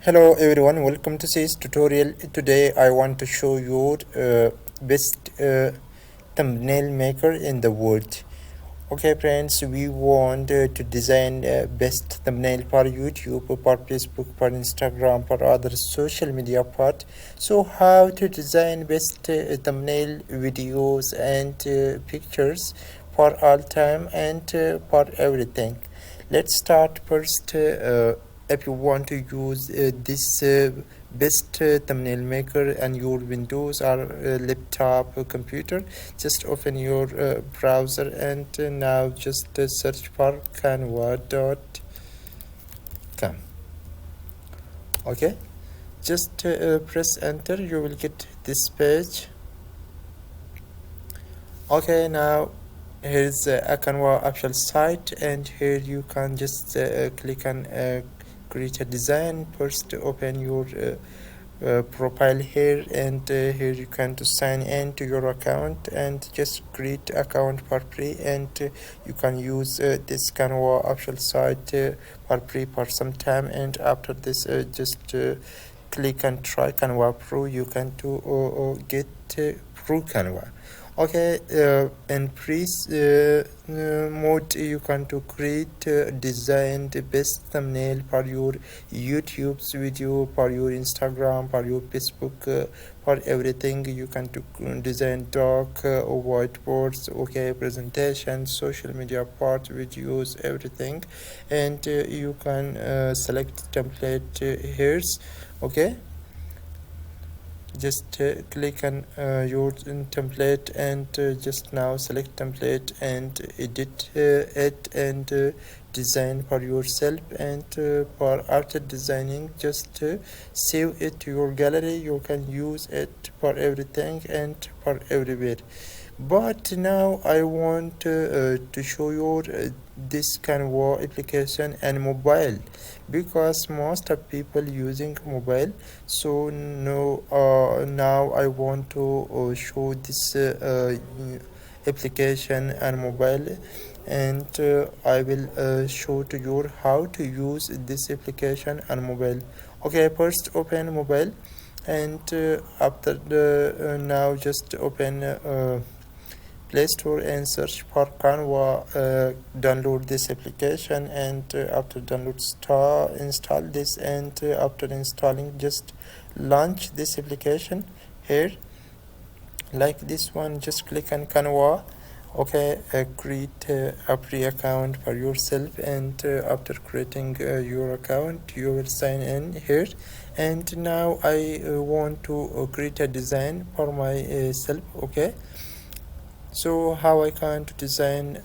Hello everyone, welcome to this tutorial. Today I want to show you best thumbnail maker in the world. Okay friends, we want to design best thumbnail for YouTube, for Facebook, for Instagram, for other social media part. So how to design best thumbnail videos and pictures for all time and for everything. Let's start first. If you want to use this best thumbnail maker and your Windows or laptop or computer, just open your browser and now just search for canva.com. Okay, just press enter, you will get this page. Okay, now here's a Canva official site, and here you can just click on create a design. First open your profile here, and here you can to sign in to your account and just create account for free, and you can use this Canva official site for free for some time, and after this just click and try Canva Pro. You can to get Pro Canva. Okay, in press mode you can to create design the best thumbnail for your YouTube's video, for your Instagram, for your Facebook, for everything. You can to design doc, whiteboards, okay, presentation, social media part, videos, everything, and you can select template here. Okay, just click on your template and just now select template and edit it and design for yourself, and for after designing just save it to your gallery. You can use it for everything and for everywhere. But now I want to show you this Canva application and mobile, because most of people using mobile. So no, now I want to show this application and mobile, and I will show to you how to use this application and mobile. Okay, first open mobile, and after the now just open Play Store and search for Canva. Download this application, and after download install this, and after installing just launch this application here like this one. Just click on Canva. Okay, create a free account for yourself, and after creating your account you will sign in here. And now I want to create a design for myself. Okay, so how I can to design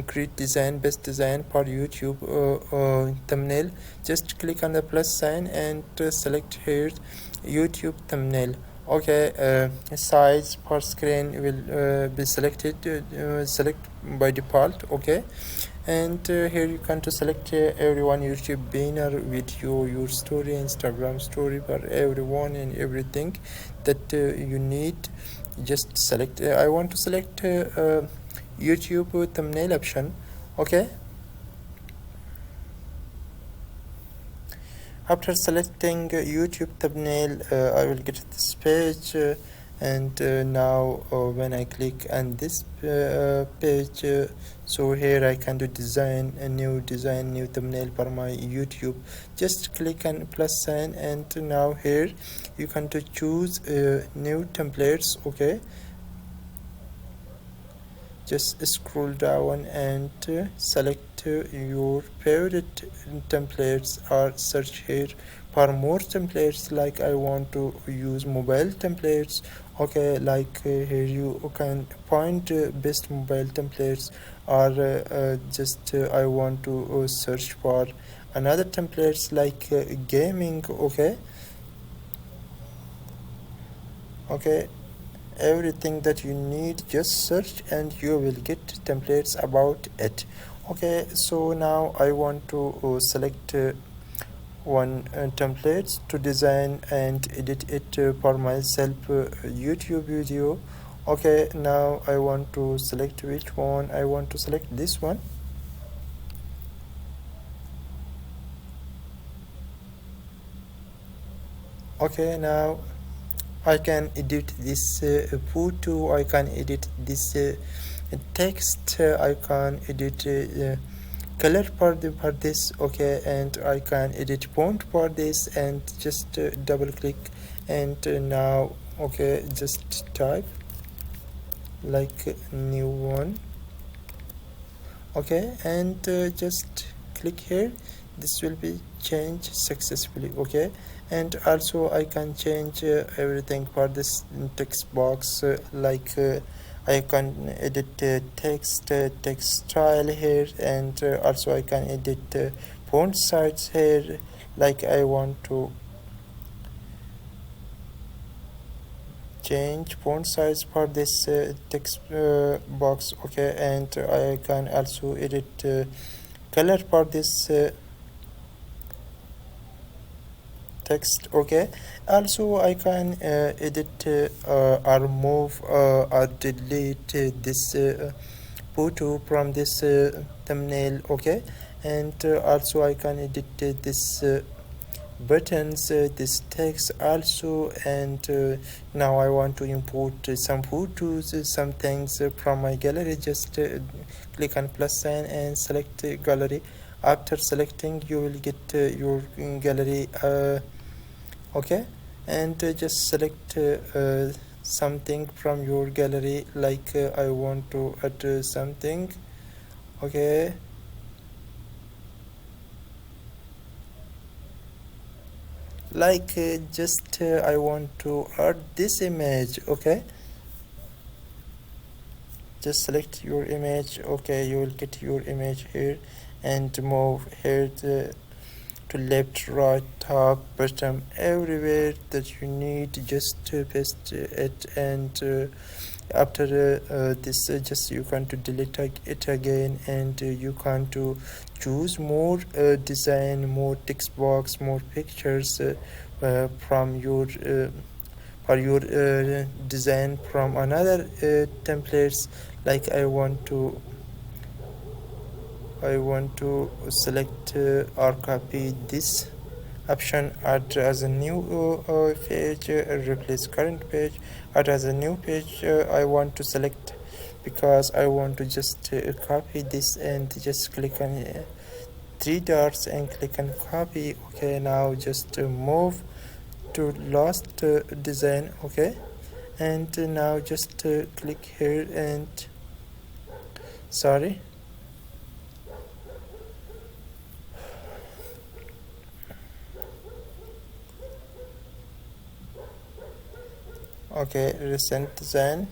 create design best design for YouTube thumbnail. Just click on the plus sign and select here YouTube thumbnail. Okay, size per screen will be selected, select by default. Okay, and here you can to select everyone YouTube banner, video, your story, Instagram story, for everyone and everything that you need. Just select I want to select YouTube thumbnail option. Okay, after selecting YouTube thumbnail I will get this page, and now when I click on this page, so here I can do design a new thumbnail for my YouTube. Just click on plus sign, and now here you can to choose new templates. Okay, just scroll down and select your favorite templates, or search here for more templates. Like I want to use mobile templates. Okay, like here you can find best mobile templates, or just I want to search for another templates like gaming. Okay, everything that you need, just search and you will get templates about it. Okay, so now I want to select one template to design and edit it for myself YouTube video. Okay, now I want to select which one. I want to select this one. Okay, now I can edit this photo, I can edit this text, I can edit color for this, okay, and I can edit font for this, and just double click, and now okay, just type like new one, okay, and just click here, this will be changed successfully, okay. And also I can change everything for this text box, I can edit text style here, and also I can edit font size here, like I want to change font size for this text box, okay. And I can also edit color for this text, okay. Also I can edit or remove or delete this photo from this thumbnail, okay. And also I can edit this buttons, this text also. And now I want to import some photos, some things from my gallery. Just click on plus sign and select gallery. After selecting, you will get your gallery, okay. And just select something from your gallery, like I want to add something, okay. Like just I want to add this image, okay. Just select your image, okay, you will get your image here, and move here to left, right, top, bottom, everywhere that you need. Just paste it, and after this just you can to delete it again, and you can to choose more design, more text box, more pictures from your for your design from another templates. Like I want to select or copy this option, add as a new page, replace current page, add as a new page. I want to select, because I want to just copy this, and just click on three dots and click on copy, okay. Now just move to last design, okay. And now just click here, and sorry, okay, recent design.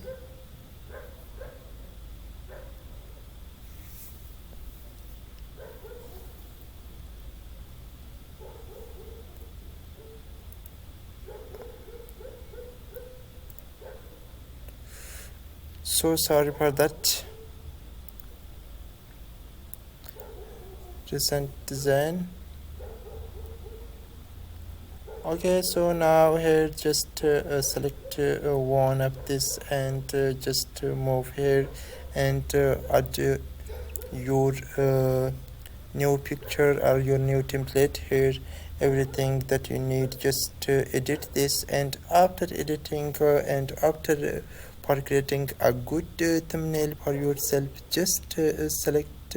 So sorry for that. Recent design, okay. So now here just select one of this, and just move here, and add your new picture or your new template here, everything that you need. Just edit this, and after editing and after for creating a good thumbnail for yourself, just select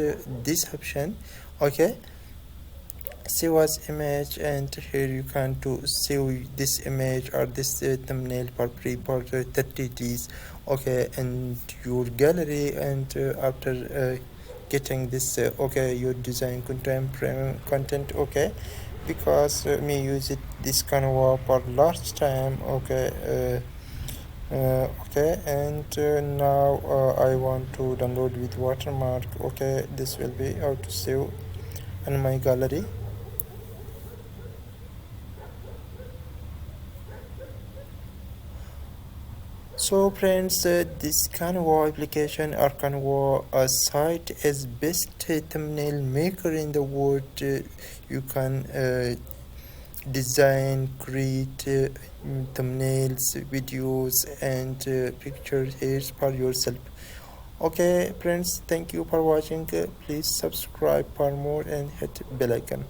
this option, okay. Save as image, and here you can to save this image or this thumbnail for free for 30 days, okay, and your gallery. And after getting this okay, your design content premium content, okay, because me use it this Canva for last time, okay. Okay, and now I want to download with watermark, okay. This will be how to save in my gallery. So friends, this Canva application or Canva site is best thumbnail maker in the world. You can design, create thumbnails, videos, and pictures here for yourself. Okay friends, thank you for watching. Please subscribe for more and hit bell icon.